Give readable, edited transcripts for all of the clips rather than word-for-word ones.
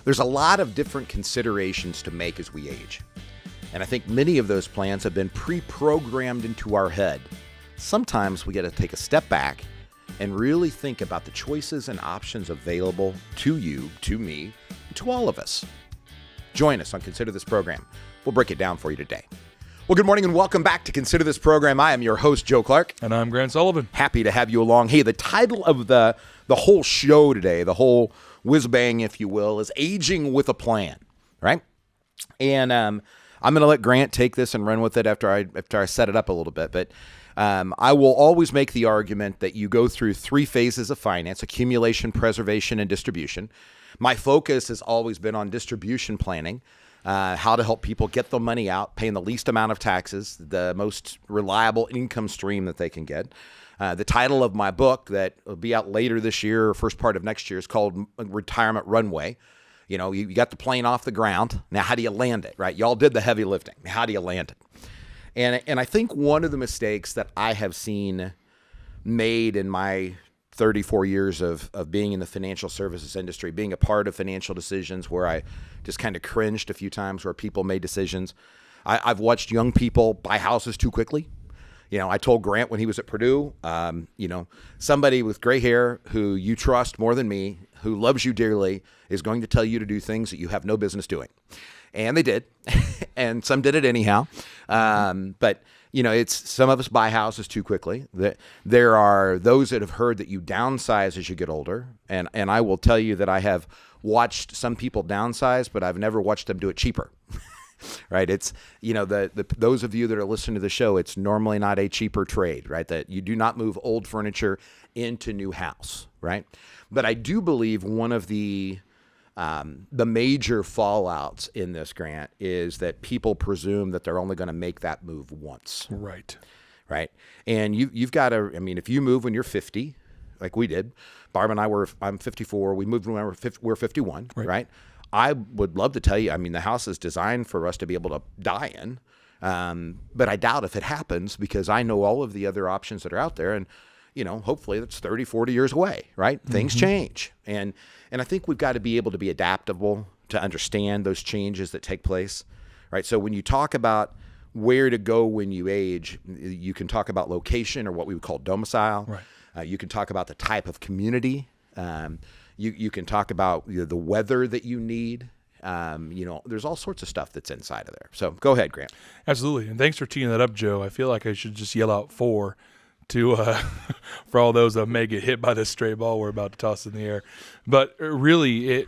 There's a lot of different considerations to make as we age. And I think many of those plans have been pre-programmed into our head. Sometimes we got to take a step back and really think about the choices and options available to you, to me, to all of us. Join us on Consider This Program. We'll break it down for you today. Well, good morning and welcome back to Consider This Program. I am your host, Joe Clark. And I'm Grant Soliven. Happy to have you along. Hey, the title of the whole show today, the whole whiz-bang, if you will, is Aging with a Plan, right? And I'm going to let Grant take this and run with it after I set it up a little bit. But I will always make the argument that you go through three phases of finance: accumulation, preservation, and distribution. My focus has always been on distribution planning. How to help people get the money out, paying the least amount of taxes, the most reliable income stream that they can get. The title of my book that will be out later this year or first part of next year is called Retirement Runway. You know, you got the plane off the ground. Now, how do you land it, right? Y'all did the heavy lifting. How do you land it? And I think one of the mistakes that I have seen made in my 34 years of being in the financial services industry, being a part of financial decisions where I just kind of cringed a few times where people made decisions. I've watched young people buy houses too quickly. You know, I told Grant when he was at Purdue, somebody with gray hair who you trust more than me, who loves you dearly, is going to tell you to do things that you have no business doing. And they did. And some did it anyhow. But you know, it's some of us buy houses too quickly. There are those that have heard that you downsize as you get older. And I will tell you that I have watched some people downsize, but I've never watched them do it cheaper. Right? It's, you know, those of you that are listening to the show, it's normally not a cheaper trade, right? That you do not move old furniture into new house, right? But I do believe one of the major fallouts in this, Grant, is that people presume that they're only going to make that move once. Right. Right. And you've got to, I mean, if you move when you're 50, like we did, Barb and I'm 54, we moved when we're 51, right? I would love to tell you, I mean, the house is designed for us to be able to die in, but I doubt if it happens because I know all of the other options that are out there. And, you know, hopefully that's 30, 40 years away, right? Mm-hmm. Things change. And I think we've got to be able to be adaptable to understand those changes that take place, right? So when you talk about where to go when you age, you can talk about location or what we would call domicile. Right. You can talk about the type of community. You can talk about the weather that you need. There's all sorts of stuff that's inside of there. So go ahead, Grant. Absolutely. And thanks for teeing that up, Joe. I feel like I should just yell out for all those that may get hit by this stray ball we're about to toss in the air. But really,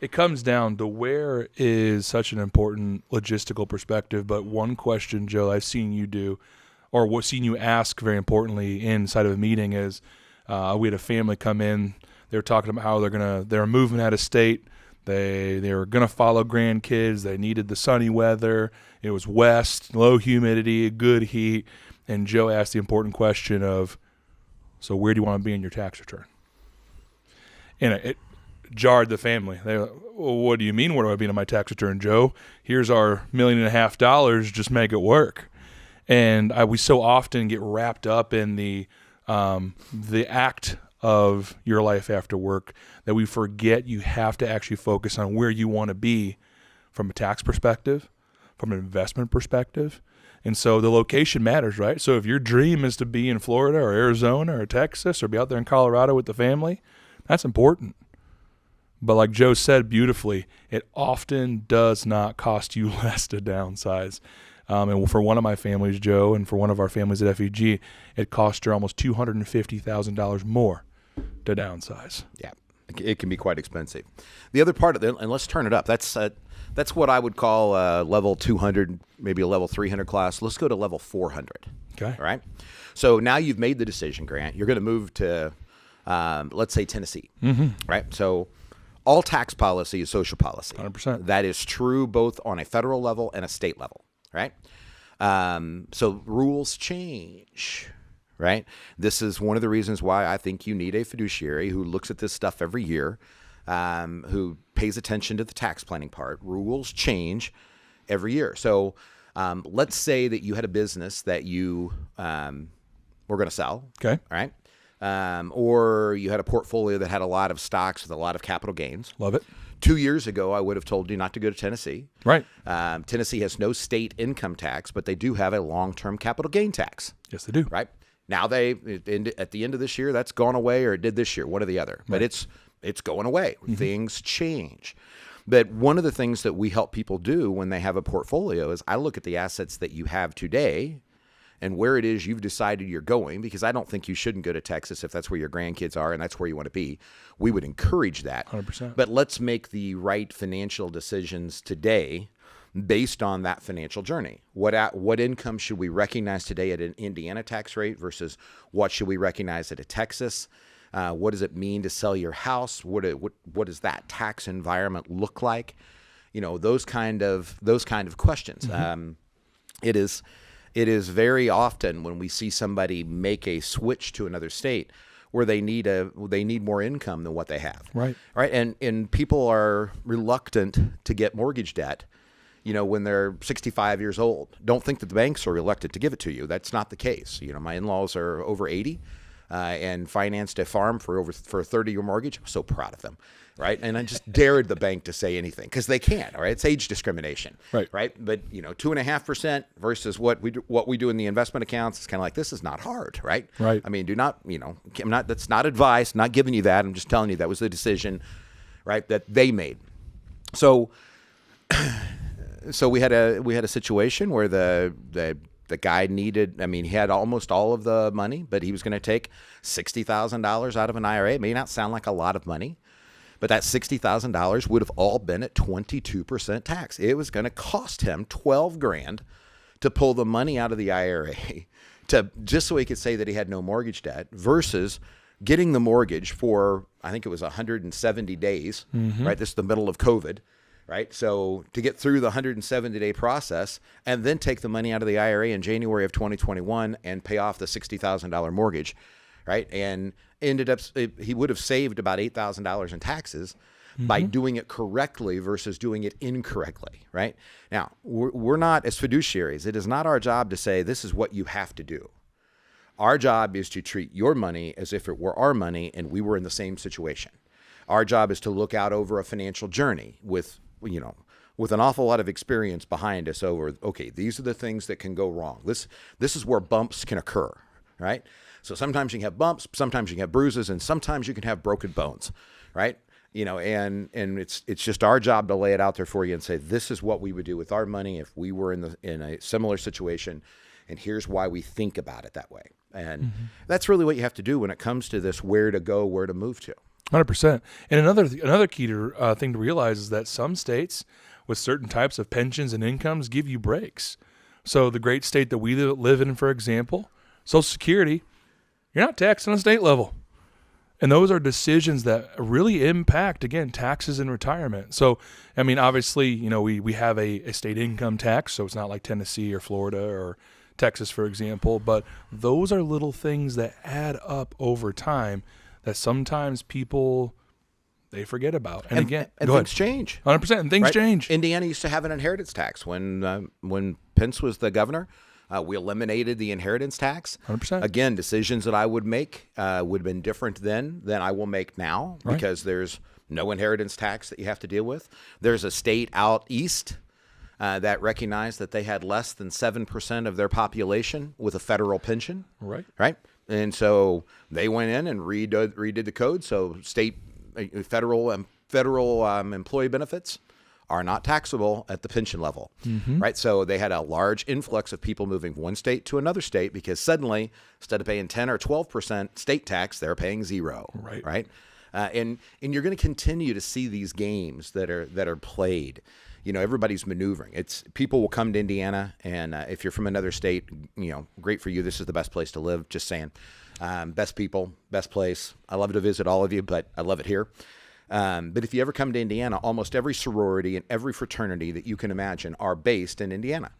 it comes down to where is such an important logistical perspective. But one question, Joe, I've seen you do, or what seen you ask very importantly inside of a meeting is, we had a family come in. They were talking about how they're moving out of state. They were gonna follow grandkids. They needed the sunny weather. It was west, low humidity, good heat. And Joe asked the important question of, so where do you want to be in your tax return? And it jarred the family. They were like, well, what do you mean, where do I be in my tax return, Joe? Here's our $1.5 million, just make it work. And we so often get wrapped up in the act of your life after work that we forget you have to actually focus on where you want to be from a tax perspective, from an investment perspective. And so the location matters, right? So if your dream is to be in Florida or Arizona or Texas or be out there in Colorado with the family, that's important. But like Joe said beautifully, it often does not cost you less to downsize. And for one of my families, Joe, and for one of our families at FEG, it cost her almost $250,000 more to downsize. Yeah, it can be quite expensive. The other part of it, and let's turn it up, that's what I would call level 200, maybe a level 300 class. Let's go to level 400. Okay. All right. So now you've made the decision, Grant. You're going to move to, let's say, Tennessee. Mm-hmm. Right. So all tax policy is social policy. 100%. That is true both on a federal level and a state level. Right. So rules change. Right. This is one of the reasons why I think you need a fiduciary who looks at this stuff every year, who pays attention to the tax planning part. Rules change every year. So let's say that you had a business that you were going to sell. Okay. Right. or you had a portfolio that had a lot of stocks with a lot of capital gains. Love it. 2 years ago, I would have told you not to go to Tennessee. Right. Tennessee has no state income tax, but they do have a long-term capital gain tax. Yes, they do. Right. Now at the end of this year, that's gone away, or it did this year, one or the other. But it's going away. Things change. But one of the things that we help people do when they have a portfolio is I look at the assets that you have today and where it is you've decided you're going, because I don't think you shouldn't go to Texas if that's where your grandkids are and that's where you want to be. We would encourage that. 100%. But let's make the right financial decisions today based on that financial journey. What income should we recognize today at an Indiana tax rate versus what should we recognize at a Texas? What does it mean to sell your house? What does that tax environment look like? Those kind of questions. It is very often when we see somebody make a switch to another state where they need more income than what they have. Right. Right. And people are reluctant to get mortgage debt, when they're 65 years old. Don't think that the banks are reluctant to give it to you. That's not the case. My in-laws are over 80 and financed a farm for a 30-year mortgage. I'm so proud of them. Right. And I just dared the bank to say anything because they can't. All right. It's age discrimination. Right. Right. But 2.5% versus what we do in the investment accounts, it's kind of like, this is not hard. Right. Right. I mean, do not, that's not advice, not giving you that. I'm just telling you that was the decision, right, that they made. So we had a situation where the guy needed, he had almost all of the money, but he was going to take $60,000 out of an IRA. It may not sound like a lot of money, but that $60,000 would have all been at 22% tax. It was going to cost him $12,000 to pull the money out of the IRA just so he could say that he had no mortgage debt versus getting the mortgage for, I think it was 170 days, right? This is the middle of COVID, right? So to get through the 170-day process and then take the money out of the IRA in January of 2021 and pay off the $60,000 mortgage, right? And ended up, he would have saved about $8,000 in taxes by doing it correctly versus doing it incorrectly, right? Now, we're not, as fiduciaries, it is not our job to say this is what you have to do. Our job is to treat your money as if it were our money and we were in the same situation. Our job is to look out over a financial journey with an awful lot of experience behind us over, okay, these are the things that can go wrong. This is where bumps can occur, right? So sometimes you can have bumps, sometimes you can have bruises, and sometimes you can have broken bones, right? And it's just our job to lay it out there for you and say, this is what we would do with our money if we were in a similar situation, and here's why we think about it that way. And that's really what you have to do when it comes to this, where to go, where to move to. 100%. And another key thing to realize is that some states with certain types of pensions and incomes give you breaks. So the great state that we live in, for example, Social Security, you're not taxed on a state level. And those are decisions that really impact, again, taxes in retirement. So, obviously, we have a state income tax, so it's not like Tennessee or Florida or Texas, for example. But those are little things that add up over time that sometimes people, they forget about. And things change. 100%, and things change. Indiana used to have an inheritance tax. When Pence was the governor, we eliminated the inheritance tax. 100%. Again, decisions that I would make would have been different then than I will make now because there's no inheritance tax that you have to deal with. There's a state out east that recognized that they had less than 7% of their population with a federal pension. Right. And so they went in and redid the code. So federal employee benefits are not taxable at the pension level, right? So they had a large influx of people moving from one state to another state because suddenly, instead of paying 10 or 12% state tax, they're paying 0, right? And you're going to continue to see these games that are played. Everybody's maneuvering. People will come to Indiana, and if you're from another state, great for you. This is the best place to live. Just saying, best people, best place. I love to visit all of you, but I love it here. But if you ever come to Indiana, almost every sorority and every fraternity that you can imagine are based in Indiana.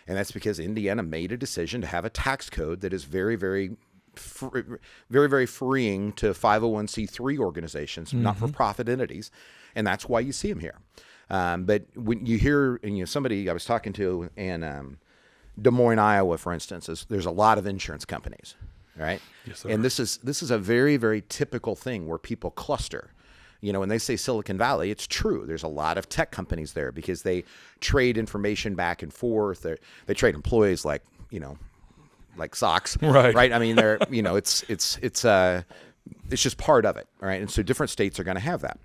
And that's because Indiana made a decision to have a tax code that is very, very, very, very freeing to 501c3 organizations, not-for-profit entities. And that's why you see them here. But when you hear, somebody I was talking to in Des Moines, Iowa, for instance, there's a lot of insurance companies. right? Yes, sir. And this is a very, very typical thing where people cluster. When they say Silicon Valley, it's true. There's a lot of tech companies there because they trade information back and forth. They trade employees like socks, Right. I mean, they're it's just part of it, right? And so different states are going to have that.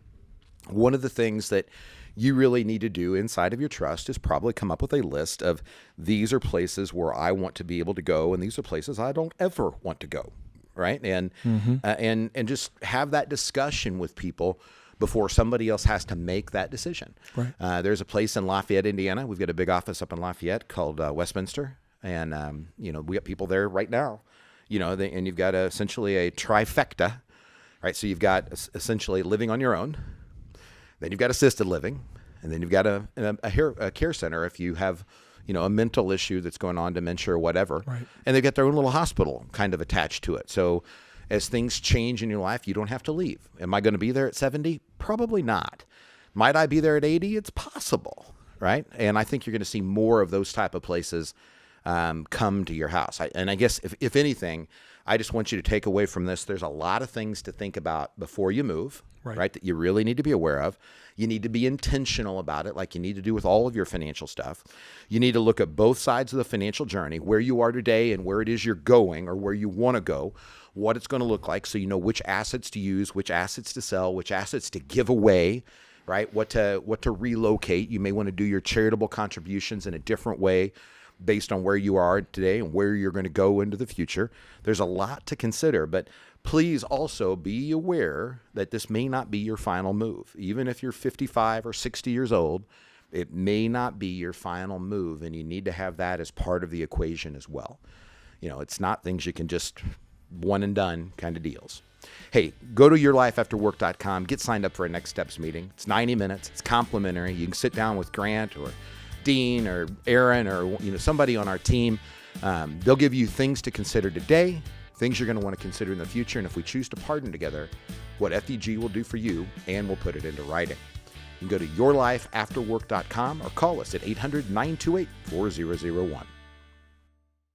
One of the things that you really need to do inside of your trust is probably come up with a list of these are places where I want to be able to go, and these are places I don't ever want to go, right? And and just have that discussion with people before somebody else has to make that decision. Right. There's a place in Lafayette, Indiana. We've got a big office up in Lafayette called Westminster, and we got people there right now. And you've got essentially a trifecta, right? So you've got essentially living on your own. Then you've got assisted living, and then you've got a care center if you have, a mental issue that's going on, dementia or whatever. Right. And they've got their own little hospital kind of attached to it. So as things change in your life, you don't have to leave. Am I going to be there at 70? Probably not. Might I be there at 80? It's possible, right? And I think you're going to see more of those type of places come to your house. I guess if anything, I just want you to take away from this, there's a lot of things to think about before you move, right? That you really need to be aware of. You need to be intentional about it, like you need to do with all of your financial stuff. You need to look at both sides of the financial journey, where you are today and where it is you're going or where you want to go, what it's going to look like, so you know which assets to use, which assets to sell, which assets to give away, right? What to relocate. You may want to do your charitable contributions in a different way based on where you are today and where you're going to go into the future. There's a lot to consider, but please also be aware that this may not be your final move. Even if you're 55 or 60 years old, it may not be your final move, and you need to have that as part of the equation as well. It's not things you can just one and done kind of deals. Hey, go to yourlifeafterwork.com, get signed up for a Next Steps meeting. It's 90 minutes. It's complimentary. You can sit down with Grant or Dean or Aaron or somebody on our team. They'll give you things to consider today, things you're going to want to consider in the future, and if we choose to partner together, what FEG will do for you, and we'll put it into writing. You can go to yourlifeafterwork.com or call us at 800-928-4001.